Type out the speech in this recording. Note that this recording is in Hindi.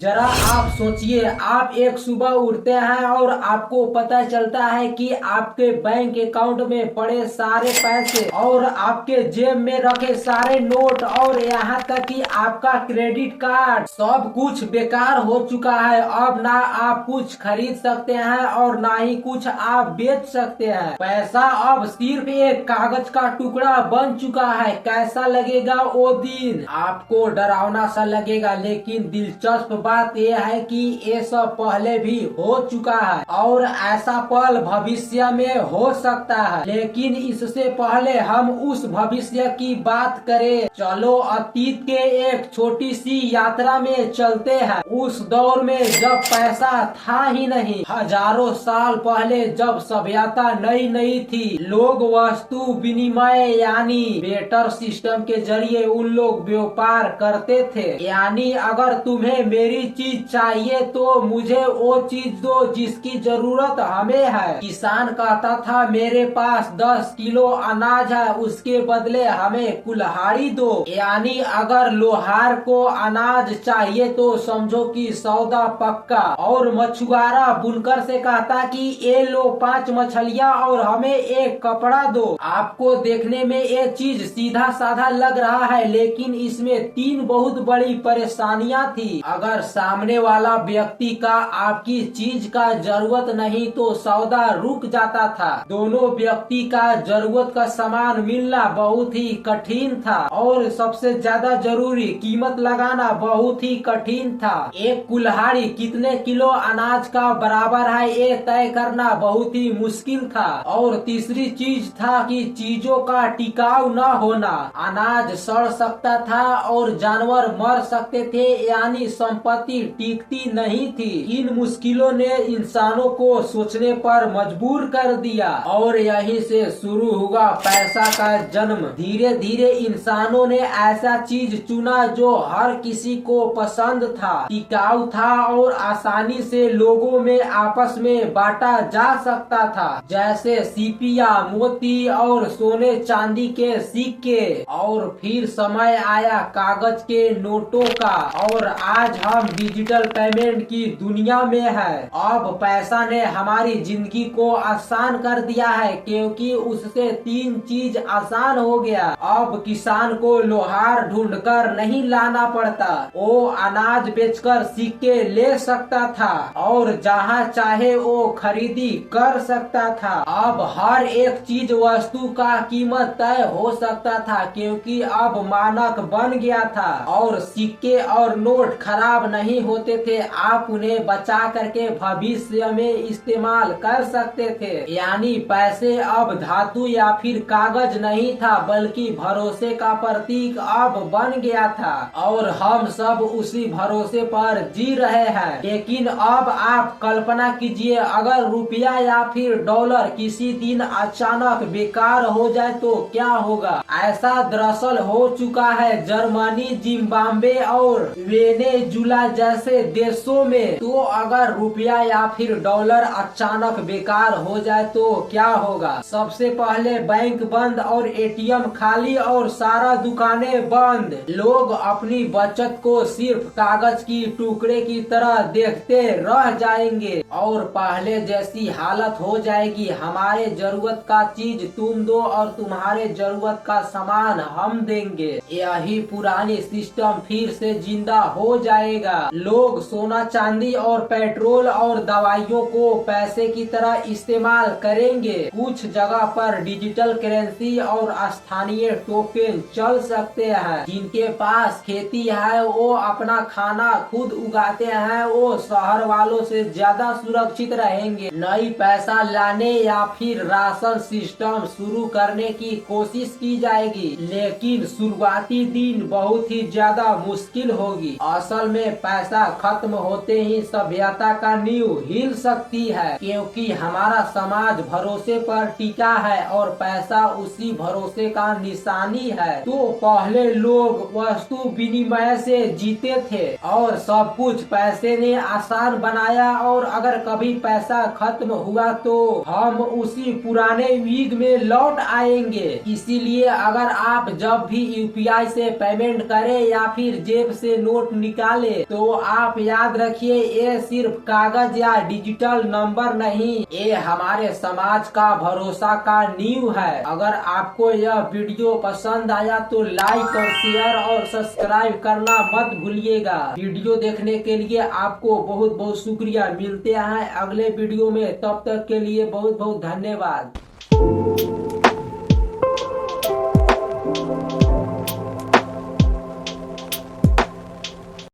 जरा आप सोचिए, आप एक सुबह उठते हैं और आपको पता चलता है कि आपके बैंक अकाउंट में पड़े सारे पैसे और आपके जेब में रखे सारे नोट और यहाँ तक कि आपका क्रेडिट कार्ड सब कुछ बेकार हो चुका है। अब ना आप कुछ खरीद सकते हैं और ना ही कुछ आप बेच सकते हैं। पैसा अब सिर्फ एक कागज का टुकड़ा बन चुका है। कैसा लगेगा वो दिन? आपको डरावना सा लगेगा, लेकिन दिलचस्प बात यह है कि ये सब पहले भी हो चुका है और ऐसा पल भविष्य में हो सकता है। लेकिन इससे पहले हम उस भविष्य की बात करें, चलो अतीत के एक छोटी सी यात्रा में चलते हैं। उस दौर में जब पैसा था ही नहीं, हजारों साल पहले जब सभ्यता नई नई थी, लोग वस्तु विनिमय यानी बेटर सिस्टम के जरिए उन लोग व्यापार करते थे। यानी अगर तुम्हें मेरी चीज चाहिए तो मुझे वो चीज दो जिसकी जरूरत हमें है। किसान कहता था मेरे पास 10 किलो अनाज है, उसके बदले हमें कुल्हाड़ी दो। यानी अगर लोहार को अनाज चाहिए तो समझो कि सौदा पक्का। और मछुआरा बुनकर से कहता कि ये लो 5 मछलियाँ और हमें एक कपड़ा दो। आपको देखने में ये चीज सीधा साधा लग रहा है, लेकिन इसमें 3 बहुत बड़ी परेशानियां थी। अगर सामने वाला व्यक्ति का आपकी चीज का जरूरत नहीं तो सौदा रुक जाता था। दोनों व्यक्ति का जरूरत का सामान मिलना बहुत ही कठिन था और सबसे ज्यादा जरूरी कीमत लगाना बहुत ही कठिन था। एक कुल्हाड़ी कितने किलो अनाज का बराबर है ये तय करना बहुत ही मुश्किल था। और तीसरी चीज था कि चीजों का टिकाऊ न होना। अनाज सड़ सकता था और जानवर मर सकते थे, यानी संपत्ति टिकती नहीं थी। इन मुश्किलों ने इंसानों को सोचने पर मजबूर कर दिया और यहीं से शुरू हुआ पैसा का जन्म। धीरे धीरे इंसानों ने ऐसा चीज चुना जो हर किसी को पसंद था, टिकाऊ था और आसानी से लोगों में आपस में बांटा जा सकता था, जैसे सीपिया, मोती और सोने चांदी के सिक्के। और फिर समय आया कागज के नोटों का और आज हम डिजिटल पेमेंट की दुनिया में है। अब पैसा ने हमारी जिंदगी को आसान कर दिया है क्योंकि उससे 3 चीज आसान हो गया। अब किसान को लोहार ढूंढकर नहीं लाना पड़ता, वो अनाज बेचकर सिक्के ले सकता था और जहाँ चाहे वो खरीदी कर सकता था। अब हर एक चीज वस्तु का कीमत तय हो सकता था क्योंकि अब मानक बन गया था और सिक्के और नोट खराब नहीं होते थे। आप उन्हें बचा करके भविष्य में इस्तेमाल कर सकते थे। यानी पैसे अब धातु या फिर कागज नहीं था बल्कि भरोसे का प्रतीक अब बन गया था और हम सब उसी भरोसे पर जी रहे हैं। लेकिन अब आप कल्पना कीजिए, अगर रुपया या फिर डॉलर किसी दिन अचानक बेकार हो जाए तो क्या होगा? ऐसा दरअसल हो चुका है जर्मनी, जिम्बाब्वे और वेनेजुला जैसे देशों में। तो अगर रुपया या फिर डॉलर अचानक बेकार हो जाए तो क्या होगा? सबसे पहले बैंक बंद और एटीएम खाली और सारा दुकानें बंद। लोग अपनी बचत को सिर्फ कागज की टुकड़े की तरह देखते रह जाएंगे और पहले जैसी हालत हो जाएगी। हमारे जरूरत का चीज तुम दो और तुम्हारे जरूरत का सामान हम देंगे। यही पुरानी सिस्टम फिर से जिंदा हो जाएगा। लोग सोना चांदी और पेट्रोल और दवाइयों को पैसे की तरह इस्तेमाल करेंगे। कुछ जगह पर डिजिटल करेंसी और स्थानीय टोकन चल सकते हैं। जिनके पास खेती है वो अपना खाना खुद उगाते हैं, वो शहर वालों से ज्यादा सुरक्षित रहेंगे। नई पैसा लाने या फिर राशन सिस्टम शुरू करने की कोशिश की जाएगी, लेकिन शुरुआती दिन बहुत ही ज्यादा मुश्किल होगी। असल में पैसा खत्म होते ही सभ्यता का नींव हिल सकती है क्योंकि हमारा समाज भरोसे पर टिका है और पैसा उसी भरोसे का निशानी है। तो पहले लोग वस्तु विनिमय से जीते थे और सब कुछ पैसे ने आसान बनाया और अगर कभी पैसा खत्म हुआ तो हम उसी पुराने युग में लौट आएंगे। इसीलिए अगर आप जब भी यूपीआई से पेमेंट करें या फिर जेब से नोट निकाले तो आप याद रखिए, ये सिर्फ कागज या डिजिटल नंबर नहीं, ये हमारे समाज का भरोसा का नींव है। अगर आपको यह वीडियो पसंद आया तो लाइक और शेयर और सब्सक्राइब करना मत भूलिएगा। वीडियो देखने के लिए आपको बहुत बहुत शुक्रिया। मिलते हैं अगले वीडियो में, तब तक के लिए बहुत बहुत धन्यवाद।